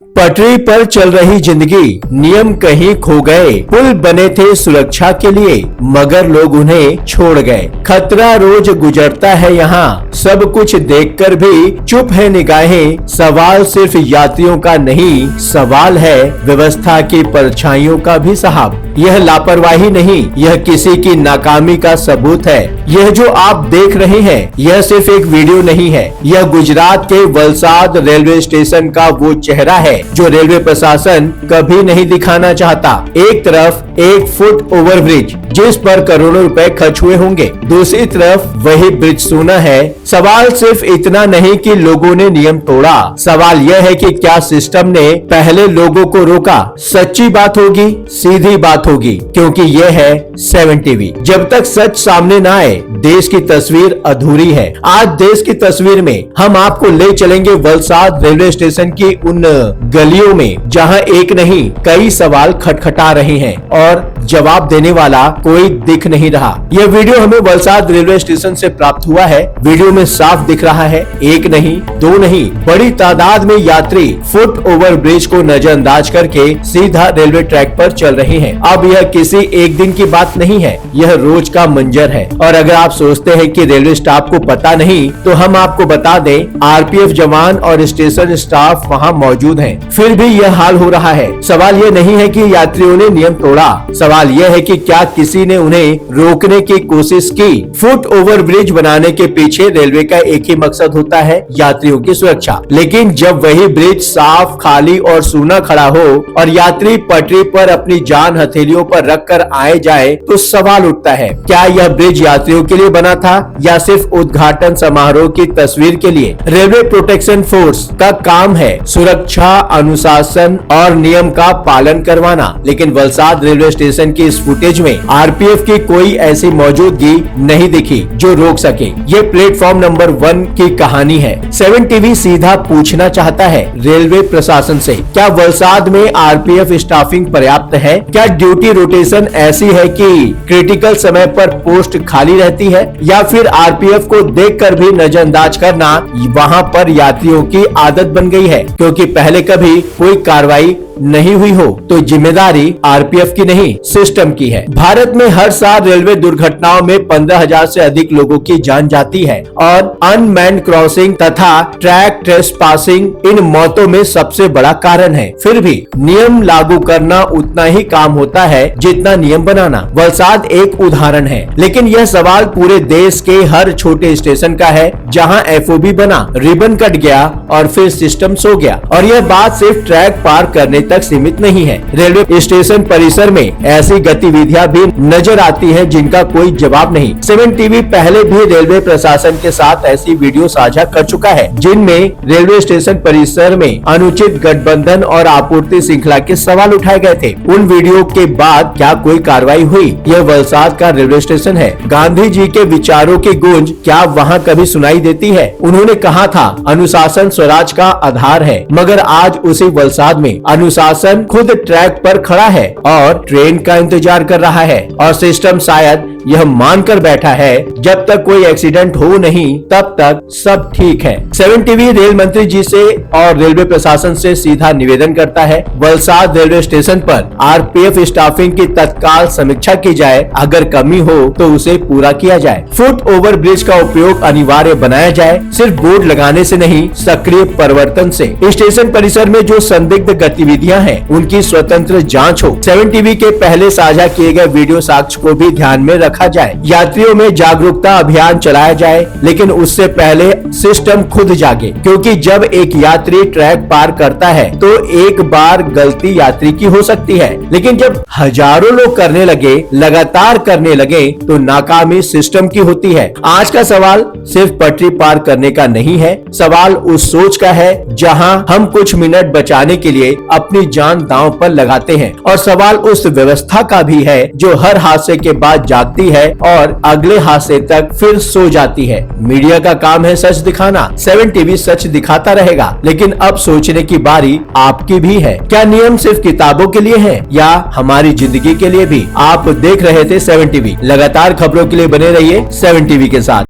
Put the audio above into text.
पटरी पर चल रही जिंदगी, नियम कहीं खो गए। पुल बने थे सुरक्षा के लिए, मगर लोग उन्हें छोड़ गए। खतरा रोज गुजरता है यहाँ, सब कुछ देखकर भी चुप है निगाहें। सवाल सिर्फ यात्रियों का नहीं, सवाल है व्यवस्था की परछाइयों का भी साहब। यह लापरवाही नहीं, यह किसी की नाकामी का सबूत है। यह जो आप देख रहे हैं, यह सिर्फ एक वीडियो नहीं है। यह गुजरात के वलसाड रेलवे स्टेशन का वो चेहरा है जो रेलवे प्रशासन कभी नहीं दिखाना चाहता। एक तरफ एक फुट ओवरब्रिज जिस पर करोड़ों रुपए खर्च हुए होंगे, दूसरी तरफ वही ब्रिज सूना है। सवाल सिर्फ इतना नहीं कि लोगों ने नियम तोड़ा, सवाल यह है कि क्या सिस्टम ने पहले लोगों को रोका। सच्ची बात होगी, सीधी बात होगी, क्योंकि यह है 7 टीवी। जब तक सच सामने न आए, देश की तस्वीर अधूरी है। आज देश की तस्वीर में हम आपको ले चलेंगे वलसाड रेलवे स्टेशन की उन गलियों में जहां एक नहीं कई सवाल खटखटा रहे हैं और जवाब देने वाला कोई दिख नहीं रहा। यह वीडियो हमें वलसाड रेलवे स्टेशन से प्राप्त हुआ है। वीडियो में साफ दिख रहा है, एक नहीं दो नहीं बड़ी तादाद में यात्री फुट ओवर ब्रिज को नजरअंदाज करके सीधा रेलवे ट्रैक पर चल रहे हैं। अब यह किसी एक दिन की बात नहीं है, यह रोज का मंजर है। और अगर आप सोचते हैं कि रेलवे स्टाफ को पता नहीं, तो हम आपको बता दें, आरपीएफ जवान और स्टेशन स्टाफ वहां मौजूद हैं। फिर भी यह हाल हो रहा है। सवाल यह नहीं है कि यात्रियों ने नियम तोड़ा, सवाल यह है कि क्या किसी ने उन्हें रोकने की कोशिश की। फुट ओवर ब्रिज बनाने के पीछे रेलवे का एक ही मकसद होता है, यात्रियों की सुरक्षा। लेकिन जब वही ब्रिज साफ, खाली और सूना खड़ा हो और यात्री पटरी पर अपनी जान हथेलियों पर रखकर आए जाए, तो सवाल उठता है, क्या यह ब्रिज यात्रियों के लिए बना था या सिर्फ उद्घाटन समारोह की तस्वीर के लिए। रेलवे प्रोटेक्शन फोर्स का काम है सुरक्षा, अनुशासन और नियम का पालन करवाना। लेकिन वलसाड रेलवे स्टेशन की इस फुटेज में आरपीएफ की कोई ऐसी मौजूदगी नहीं दिखी जो रोक सके। ये प्लेटफॉर्म नंबर 1 की कहानी है। 7 टीवी सीधा पूछना चाहता है रेलवे प्रशासन से, क्या वलसाड में आरपीएफ स्टाफिंग पर्याप्त है? क्या ड्यूटी रोटेशन ऐसी है कि क्रिटिकल समय पर पोस्ट खाली रहती है, या फिर आरपीएफ को देखकर भी नजरअंदाज करना वहां पर यात्रियों की आदत बन गई है? क्योंकि पहले कभी कोई कार्रवाई नहीं हुई हो तो जिम्मेदारी आरपीएफ की नहीं, सिस्टम की है। भारत में हर साल रेलवे दुर्घटनाओं में 15,000 से अधिक लोगों की जान जाती है और अनमैन्ड क्रॉसिंग तथा ट्रैक ट्रेसपासिंग इन मौतों में सबसे बड़ा कारण है। फिर भी नियम लागू करना उतना ही काम होता है जितना नियम बनाना। वलसाड एक उदाहरण है, लेकिन यह सवाल पूरे देश के हर छोटे स्टेशन का है जहाँ एफओबी बना, रिबन कट गया और फिर सिस्टम सो गया। और यह बात सिर्फ ट्रैक पार करने तक सीमित नहीं है। रेलवे स्टेशन परिसर में ऐसी गतिविधियां भी नजर आती हैं जिनका कोई जवाब नहीं। 7 टीवी पहले भी रेलवे प्रशासन के साथ ऐसी वीडियो साझा कर चुका है, जिनमें रेलवे स्टेशन परिसर में अनुचित गठबंधन और आपूर्ति श्रृंखला के सवाल उठाए गए थे। उन वीडियो के बाद क्या कोई कार्रवाई हुई? यह वलसाड का रेलवे स्टेशन है। गांधी जी के विचारों की गूंज क्या वहाँ कभी सुनाई देती है? उन्होंने कहा था, अनुशासन स्वराज का आधार है, मगर आज उसी वलसाड में अनुशासन खुद ट्रैक पर खड़ा है और ट्रेन का इंतजार कर रहा है। और सिस्टम शायद यह मानकर बैठा है, जब तक कोई एक्सीडेंट हो नहीं तब तक सब ठीक है। 7 टीवी रेल मंत्री जी से और रेलवे प्रशासन से सीधा निवेदन करता है, वलसाड रेलवे स्टेशन पर आरपीएफ स्टाफिंग की तत्काल समीक्षा की जाए। अगर कमी हो तो उसे पूरा किया जाए। फुट ओवर ब्रिज का उपयोग अनिवार्य बनाया जाए, सिर्फ बोर्ड लगाने से नहीं, सक्रिय परिवर्तन से। स्टेशन परिसर में जो संदिग्ध गतिविधियां हैं, उनकी स्वतंत्र जांच हो। 7 टीवी के पहले साझा किए गए वीडियो साक्ष्य को भी ध्यान में रखा जाए। यात्रियों में जागरूकता अभियान चलाया जाए, लेकिन उससे पहले सिस्टम खुद जागे, क्योंकि जब एक यात्री ट्रैक पार करता है तो एक बार गलती यात्री की हो सकती है, लेकिन जब हजारों लोग करने लगे, लगातार करने लगे, तो नाकामी सिस्टम की होती है। आज का सवाल सिर्फ पटरी पार करने का नहीं है, सवाल उस सोच का है जहां हम कुछ मिनट बचाने के लिए अपनी जान दांव पर लगाते हैं, और सवाल उस व्यवस्था का भी है जो हर हादसे के बाद जागती है और अगले हादसे तक फिर सो जाती है। मीडिया का काम है सच दिखाना। 7 टीवी सच दिखाता रहेगा, लेकिन अब सोचने की बारी आपकी भी है। क्या नियम सिर्फ किताबों के लिए है या हमारी जिंदगी के लिए भी? आप देख रहे थे 7 टीवी। लगातार खबरों के लिए बने रहिए 7 टीवी के साथ।